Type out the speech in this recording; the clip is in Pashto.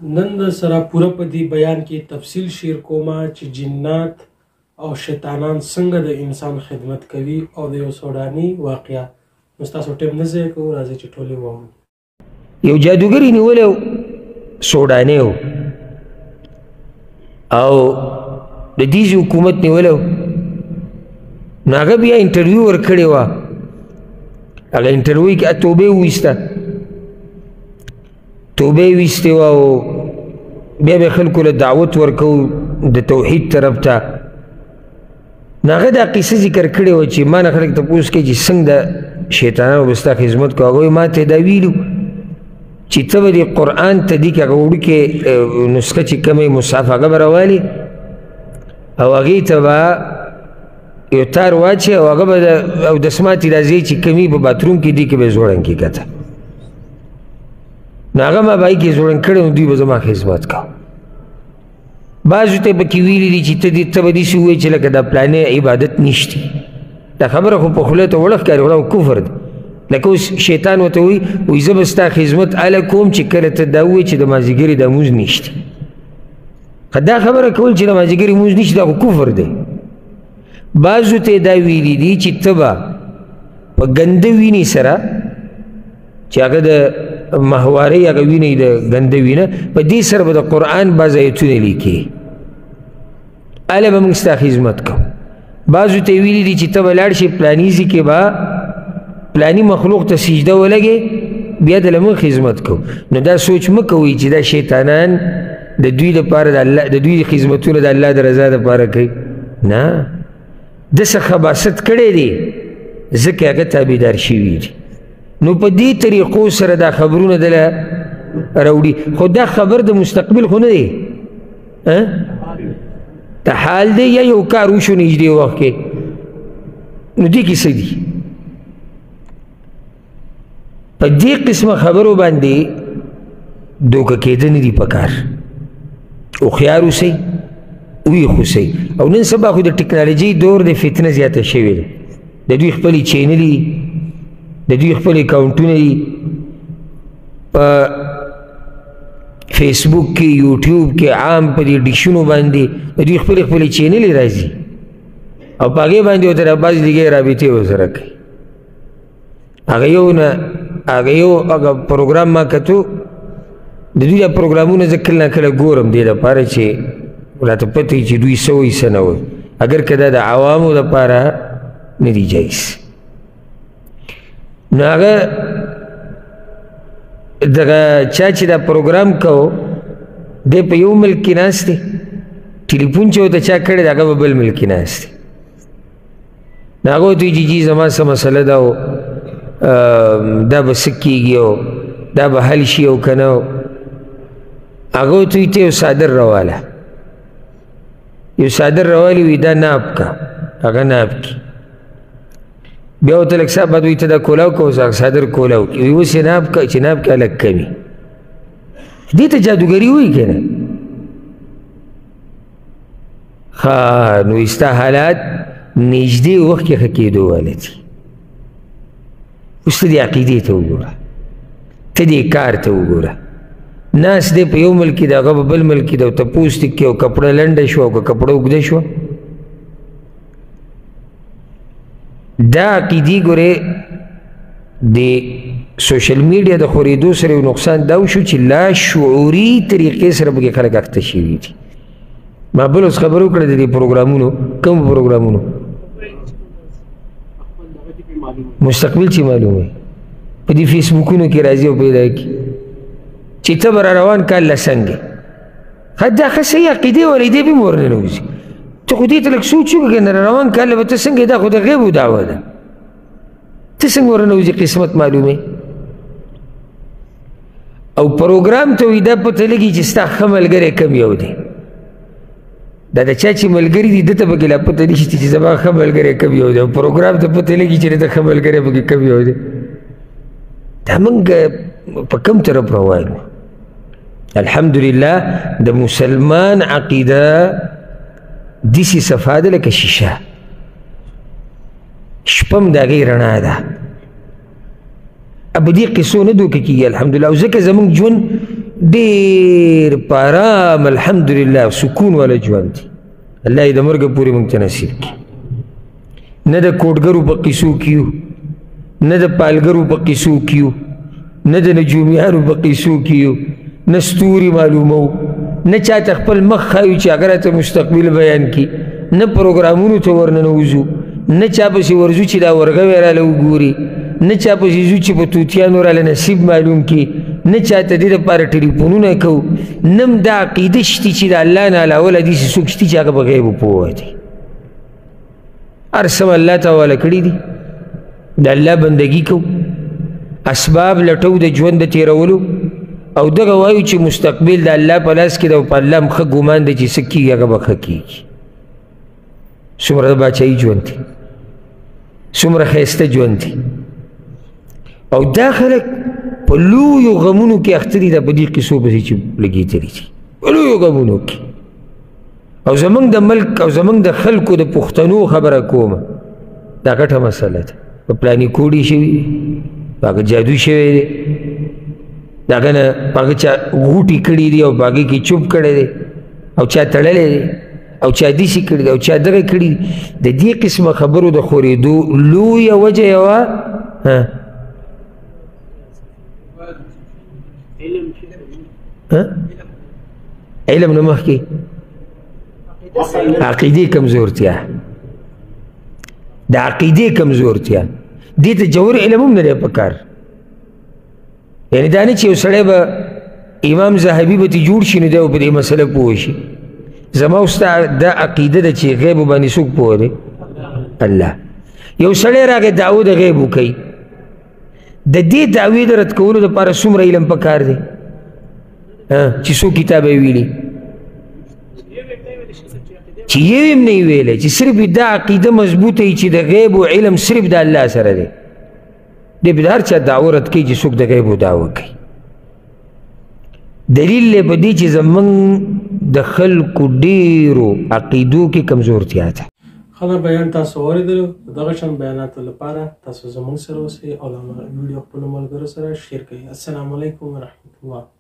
نن د سره پوره په دې بیان کې تفصیل شیر کومه چې جنات او شیطانان څنګه د انسان خدمت کوي او د یو سوداني واقعیا مستاسو ټیم نه ځای کوو راځي چې ټولې واورو. یو جادوګر نیولی و سوداني و او د دیزی حکومت نیولی و نو هغه بیا انټرویو ورکړې وه هغه انټرویو کې توبې وویسته توبه یې ویستې وه او بیا به خلکو له دعوت ورکوو د توحید طرف ته نو هغه دا قصه ذکر کړې وه چې ما نه خلک تپوس کوي چې څنګه د شیطانانو به ستا خدمت کوو هغه ما ته دا ویلي چې ته به دې قرآن ته دي که هغه وړوکې نسخه چې کومې مصحف هغه به راوالې او هغې ته به یو تار واچې او هغه به او دسماتې دا ځای چې کومې په باتروم کې دي کې به یې زوړنګې کته نو هغه ما به هغې کې زوړنګ کړی نو دوی به زما خدمت کوو بعضو ته پکې ویلي دي چې ته به داسې ووایې چې لکه دا پلانې عبادت نشته دا خبره خو په خوله ته وړه ښکاري خو کفر دی لکه اوس شیطان ورته وایي زه به ستا خدمت هله کوم چې کله ته دا ووایې چې د مازدیګرې دا لمونځ نشته دا خبره کول چې د مازدیګرې لمونځ نشته دا خو کفر دی بعضو ته دا ویلي دي چې ته به په ګنده وینې سره چې هغه د ماهوارۍ هغه وینې د ګنده وینه په دې سره به د قرآن بعض ایتونه لیکې هله به موږ ستا خدمت کوو بعضو ته ویلي دي چې ته به لاړ شې پلاني ځای کې به پلاني مخلوق ته سجده ولګې بیا دله موږ خدمت کوو نو دا سوچ مه کوئ چې دا شیطانان د دوی لپاره د دوی خدمتونه د الله د رضا دپاره کوي نه داسې خباست کړی دی ځکه هغه تابعدار شوي دي نو په دې طریقو سره دا خبرونه دله راوړي خو دا خبر د مستقبل خو نه دی د حال دی یا یو کار وشو نږدې وخت کې نو دې کې څه دي په دې قسمه خبرو باندې دوکه کېده نه دي پکار هوښیار اوسئ ویښ اوسئ او نن سبا خو د ټکنالوژۍ دور د فتنه زیاته شوې ده د دوی خپلې چینلې دي د دوی خپل اکاونټونه دي په فیسبوک کې یوټیوب کې عام په دې ډیشونو باندې د دوی خپلې چینلې راځي او په هغې باندې ورته بعض لږې رابطې ورسره کوي هغه یو پروګرام ما کتو د دوی دا پروګرامونه زه کله نه کله ګورم دې دپاره چې راته پته وي چې دوی څه وایي څه نه وایي اگر که دا د عوامو دپاره نه دي جایز نو هغه دغه چا چې دا پروګرام کو دی په یو ملک کې ناست دی ټلیفون چې ورته چا کړی دی هغه په بل ملک کې ناست دی نو هغه ورته وایي جی زما څه مسله ده او دا به څه کېږي او دا به حل شي او که نه هغه ورته وایي ته یو څادر راواله یو څادر راوالي وایي دا ناب که هغه ناب کړي بیا ورته لږ څه بعد وایي ته دا کولاو که اوس هغه څادر کولاو کړي وایي اوس یې ناب که چې ناب کې هلک کمي دې ته جادوګري وایي که نه ښه نو ستا حالات نږدې وخت کې ښه کېدو واله دي اوس ته دې عقیدې ته وګوره ته دې کار ته وګوره ناست دی په یو ملک کې د هغه په بل ملک کې د تپوس دي کې او کپړه لنډه شوه او که کپړه اوږده شوه دا عقیدې ګورې د سوشل میډیا د خورېدو سره یو نقصان دا وشو چې لاشعوري طریقې سره پکې خلک اخته شوي دي ما بل اوس خبر وکړه د دې پروګرامونو کوم پروګرامونو مستقبل چې معلوم وي په دې فیسبوکونو کې راځي او پیدا کړي چې ته به را روان کال له څنګه دا ښه صحیح عقیدې ولې دې به هم ورننوځي ته خو دې ته لږ سوچ وکړه که نه را روان کال به ته څنګه دا خو د غیبو دعوه ده ته څنګه ورننوځي قسمت معلومې او پروګرام ته وایي دا پته لګي چې ستا ښه ملګری کم یو دی دا د چا چې ملګري دي ده ته پکې لا پته نشته چې زما ښه ملګری کم یو دی او پروګرام ته پته لګي چې د ښه ملګری پکې کم یو دی دا موږ په کوم طرف روان یو الحمدلله د مسلمان عقیده داسې صفا ده لکه شیشه شپه هم د هغې رڼا ده اب دې قصو نه دوکه کېږي الحمدلله او ځکه زموږ ژوند ډېر په ارام الحمدلله سکون والا ژوند دی الله یې د مرګه پورې موږ ته نصیب کړي نه د کوټګرو په قیسو کې یو نه د پالګرو په قیسو کې یو نه د نجومیانو په قیسو کې یو نه ستوري معلومو نه چاته خپل مخ ښایو چې اگر ته مستقبل بیان کړي نه پروګرامونو ته ورننوځو نه چا پسې ورځو چې دا ورغوی راله وګوري نه چا پسې ځو چې په توتیانو راله نصیب معلوم کړي نه چاته دې دپاره ټلیفونونه کوو نه هم دا عقیده شتي چې د الله نه علاوه له داسې څوک شتي چې هغه په غیبو پوه دی هر څه الله ته حواله کړي دي د الله بندګي کوو اسباب لټو د ژوند د تېرولو او دغه وایو چې مستقبل د الله په لاس کې ده او په الله هم ښه ګمان دی چې څه کېږي هغه به ښه کېږي څومره د باچایي ژوند دی څومره ښایسته ژوند دی او دا خلک په لویو غمونو کې اخته دي دا په دې قصو پسې چې لګېدلي دي په لویو غمونو کې او زمونږ د ملک او زمونږ د خلکو د پښتنو خبره کومه دا ګټه مسله ده په پلانې کوډي شوي دي په هغه جادو شوی دی د هغه نه په هغه چا غوټې کړي دي او په هغې کې چوپ کړی دی او چا تړلی دی او چا داسې کړي دي او چا دغه کړي دي د دې قسمه خبرو د خورېدو لویه وجه یوه علم نه مخکې عقیدې کمزورتیا د عقیدې کمزورتیا دې ته جوهر علم هم نه دی پکار یعنې دا نه چې یو سړی به امام ذهبي به ترې جوړ شي نو دی به په دې مسله پوه شي زما او ستا دا عقیده ده چې غیبو باندې څوک پوه دی الله یو سړی راغی دعوه د غیب وکوي د دې دعوې د رد کولو دپاره څومره علم پکار دی چې څو کتابه یې ویلي چې یو هم نه یې ویلی چې صرف دا عقیده مضبوطه وي چې د غیب و علم صرف د الله سره دی دی به د هر چا دعوه رد کوي چې څوک د غیب و دعوه کوي دلیل دی په دې چې زموږ د خلکو ډېرو عقیدو کې کمزورتیا ده ښه دا بیان تاسو واورېدلو د دغه شان بیاناتو لپاره تاسو زموږ سره اوسئ او دا ویډیو خپلو ملګرو سره شیر کړئ السلام علیکم ورحمة الله